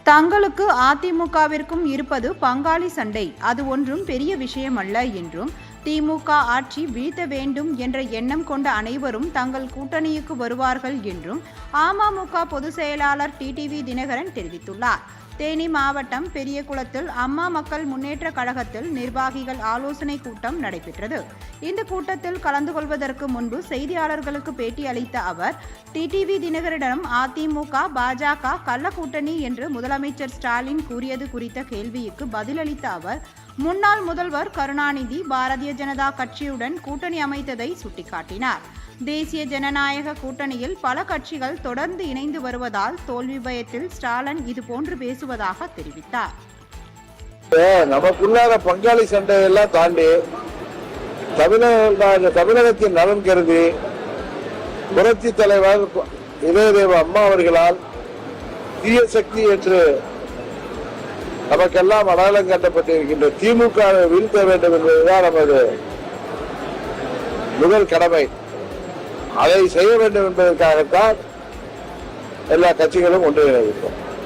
தங்களுக்கு அதிமுகவிற்கும் இருப்பது பங்காளி சண்டை, அது ஒன்றும் பெரிய விஷயமல்ல என்றும், திமுக ஆட்சி வீழ்த்த வேண்டும் என்ற எண்ணம் கொண்ட அனைவரும் தங்கள் கூட்டணிக்கு வருவார்கள் என்றும் அமமுக பொதுச் செயலாளர் டிடிவி தினகரன் தெரிவித்துள்ளார். தேனி மாவட்டம் பெரியகுளத்தில் அம்மா மக்கள் முன்னேற்ற கழகத்தில் நிர்வாகிகள் ஆலோசனை கூட்டம் நடைபெற்றது. இந்த கூட்டத்தில் கலந்து கொள்வதற்கு முன்பு செய்தியாளர்களுக்கு பேட்டி அளித்த அவர், டிடிவி தினகரனிடம் அதிமுக பாஜக கள்ள கூட்டணி என்று முதலமைச்சர் ஸ்டாலின் கூறியது குறித்த கேள்விக்கு பதிலளித்த அவர், முன்னாள் முதல்வர் கருணாநிதி பாரதிய ஜனதா கட்சியுடன் கூட்டணி அமைத்ததை சுட்டிக்காட்டினார். தேசிய ஜனநாயக கூட்டணியில் பல கட்சிகள் தொடர்ந்து இணைந்து வருவதால் தோல்வி பயத்தில் ஸ்டாலின் இதுபோன்று பேசுவதாக தெரிவித்தார். நமக்குள்ளார பங்காளி சண்டையெல்லாம் தாண்டி தமிழகத்தின் நலன் கருதி புரட்சி தலைவர் இதயதேவ அம்மா அவர்களால் தீய சக்தி என்று நமக்கெல்லாம் அடையாளம் காட்டப்பட்டிருக்கின்ற திமுகவை வீழ்த்த வேண்டும் என்பதுதான் நமது முதல் கடமை. அதை செய்ய வேண்டும் என்பதற்காகத்தான் எல்லா கட்சிகளும் ஒன்றிணைந்திருக்கிறோம்.